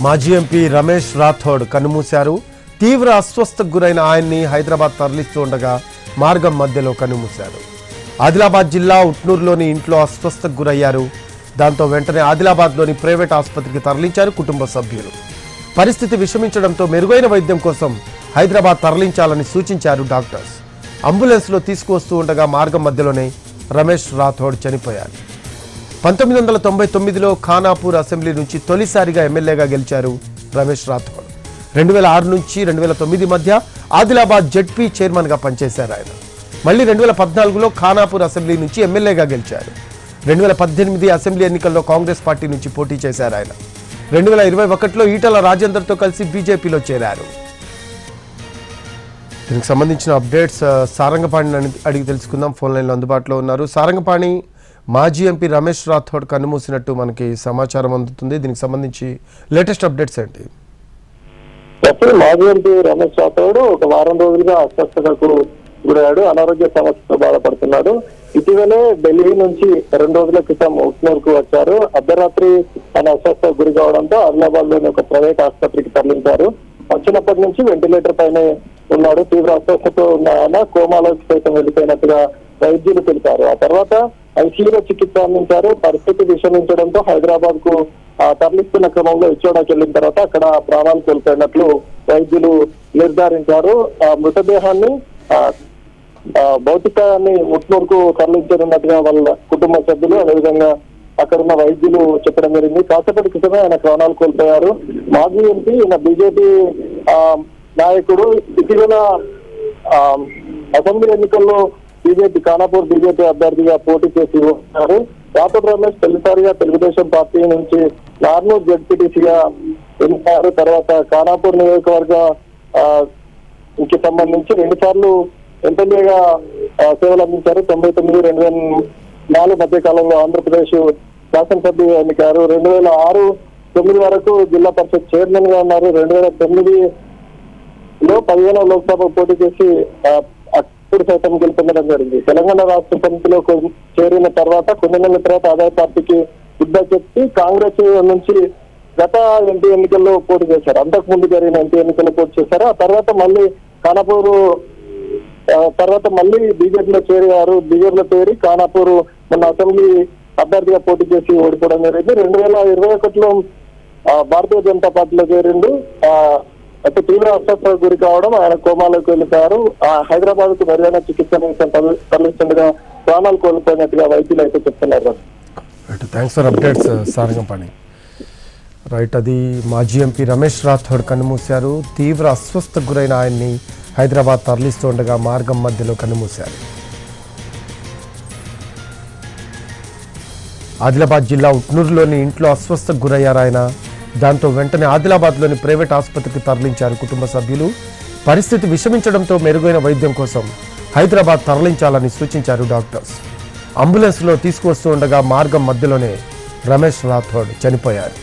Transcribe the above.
మాజీ ఎంపీ రమేష్ రాథోడ్ కన్నుమూశారు. తీవ్ర అస్వస్థకు గురైన ఆయన్ని హైదరాబాద్ తరలిస్తూ ఉండగా మార్గం మధ్యలో కన్నుమూశారు. ఆదిలాబాద్ జిల్లా ఉట్నూరులోని ఇంట్లో అస్వస్థకు గురయ్యారు. దాంతో వెంటనే ఆదిలాబాద్లోని ప్రైవేట్ ఆసుపత్రికి తరలించారు కుటుంబ సభ్యులు. పరిస్థితి విషమించడంతో మెరుగైన వైద్యం కోసం హైదరాబాద్ తరలించాలని సూచించారు డాక్టర్స్. అంబులెన్స్లో తీసుకువస్తూ ఉండగా మార్గం మధ్యలోనే రమేష్ రాథోడ్ చనిపోయారు. 1999లో ఖానాపూర్ అసెంబ్లీ నుంచి తొలిసారిగా ఎమ్మెల్యేగా గెలిచారు రమేష్ రాథోడ్. 2006 నుంచి 2009 మధ్య ఆదిలాబాద్ జెడ్పీ చైర్మన్గా పనిచేశారు ఆయన. మళ్ళీ 2014లో ఖానాపూర్ అసెంబ్లీ నుంచి ఎమ్మెల్యేగా గెలిచారు. 2018 అసెంబ్లీ ఎన్నికల్లో కాంగ్రెస్ పార్టీ నుంచి పోటీ చేశారు ఆయన. 2021లో ఈటల రాజేందర్తో కలిసి బీజేపీలో చేరారు. దీనికి సంబంధించిన అప్డేట్స్ సారంగపాణిని అడిగి తెలుసుకుందాం. ఫోన్ లైన్లో అందుబాటులో ఉన్నారు. సారంగపాణి, మాజీ ఎంపీ రమేష్ రాథోడ్ కన్నుమూసినట్టు మనకి సమాచారం అందుతుంది. దీనికి సంబంధించి లేటెస్ట్ అప్డేట్స్ ఏంటి? మాజీ ఎంపీ రమేష్ రాథోడ్ ఒక వారం రోజులుగా అస్వస్థతకు గురయ్యాడు. అనారోగ్య సమస్యతో బాధపడుతున్నాడు. ఇటీవలే ఢిల్లీ నుంచి 2 రోజుల క్రితం ఉట్నూరుకు వచ్చారు. అర్ధరాత్రి ఆయన అస్వస్థతకు గురి కావడంతో ఆదిలాబాద్ లోని ఒక ప్రైవేట్ ఆసుపత్రికి తరలించారు. వచ్చినప్పటి నుంచి వెంటిలేటర్ పైనే ఉన్నాడు. తీవ్ర అస్వస్థతో ఉన్న ఆయన కోమాలోకి సైతం వెళ్లిపోయినట్టుగా వైద్యులు తెలిపారు. ఆ తర్వాత ఐసీయూలో చికిత్స అందించారు. పరిస్థితి విషమించడంతో హైదరాబాద్ కు తరలిస్తున్న క్రమంలో ఇచ్చోడాకి వెళ్లిన తర్వాత అక్కడ ప్రాణాలు కోల్పోయినట్లు వైద్యులు నిర్ధారించారు. ఆ మృతదేహాన్ని భౌతికాన్ని ఉట్నూరుకు తరలించనున్నట్టుగా వాళ్ళ కుటుంబ సభ్యులు, అదేవిధంగా అక్కడున్న వైద్యులు చెప్పడం జరిగింది. కాసేపటి క్రితమే ఆయన ప్రాణాలు కోల్పోయారు. మాజీ ఎంపీ ఈయన బీజేపీ నాయకుడు. ఇటీవల అసెంబ్లీ ఎన్నికల్లో ఖానాపూర్ బీజేపీ అభ్యర్థిగా పోటీ చేసి ఉన్నారు. రాథోడ్ రమేష్ తొలిసారిగా తెలుగుదేశం పార్టీ నుంచి నార్నూర్ జెడ్పీటీసీగా ఎన్నికయ్యారు. తర్వాత ఖానాపూర్ నియోజకవర్గ కి సంబంధించి 2 సార్లు ఎమ్మెల్యేగా సేవలు అందించారు. 99-2004 మధ్య కాలంలో ఆంధ్రప్రదేశ్ శాసనసభ్యుగా ఎన్నికారు. 2006-9 వరకు జిల్లా పరిషత్ చైర్మన్ గా ఉన్నారు. 2009లో 15వ లోక్సభ పోటీ చేసి అప్పుడు సైతం గెలుపొందడం జరిగింది. తెలంగాణ రాష్ట్ర సమితిలో చేరిన తర్వాత కొన్ని నెలల తర్వాత ఆదాయ పార్టీకి యుద్ధ చెప్పి కాంగ్రెస్ నుంచి గత ఎంపీ ఎన్నికల్లో పోటీ చేశారు. అంతకు ముందు జరిగిన ఎంపీ ఎన్నికల్లో పోటీ చేశారు. ఆ తర్వాత మళ్ళీ ఖానాపూర్ బీజేపీలో చేరారు. బీజేపీలో చేరి ఖానాపూర్ మొన్న అసెంబ్లీ అభ్యర్థిగా పోటీ చేసి ఓడిపోవడం జరిగింది. 2021లో భారతీయ జనతా పార్టీలో చేరిండు. అయితే తీవ్ర అస్వస్థతకు గురి కావడం, ఆయన కోమాలోకి వెళ్ళిపోయారు. హైదరాబాద్ కు మెరుగైన చికిత్స తరలిస్తుండగా ప్రాణాలు కోల్పోయినట్టుగా వైద్యులు అయితే చెప్తున్నారు. Thanks for updates Sarangapani. Right, అది మాజీ ఎంపీ రమేష్ రాథోడ్ కన్నుమూశారు. తీవ్ర అస్వస్థకు గురైన ఆయన్ని హైదరాబాద్ తరలిస్తూ ఉండగా మార్గం మధ్యలో కన్నుమూశారు. ఆదిలాబాద్ జిల్లా ఉట్నూరులోని ఇంట్లో అస్వస్థకు గురయ్యారు ఆయన. దాంతో వెంటనే ఆదిలాబాద్లోని ప్రైవేట్ ఆసుపత్రికి తరలించారు కుటుంబ సభ్యులు. పరిస్థితి విషమించడంతో మెరుగైన వైద్యం కోసం హైదరాబాద్ తరలించాలని సూచించారు డాక్టర్స్. అంబులెన్స్లో తీసుకువస్తూ ఉండగా మార్గం మధ్యలోనే రమేష్ రాథోడ్ చనిపోయారు.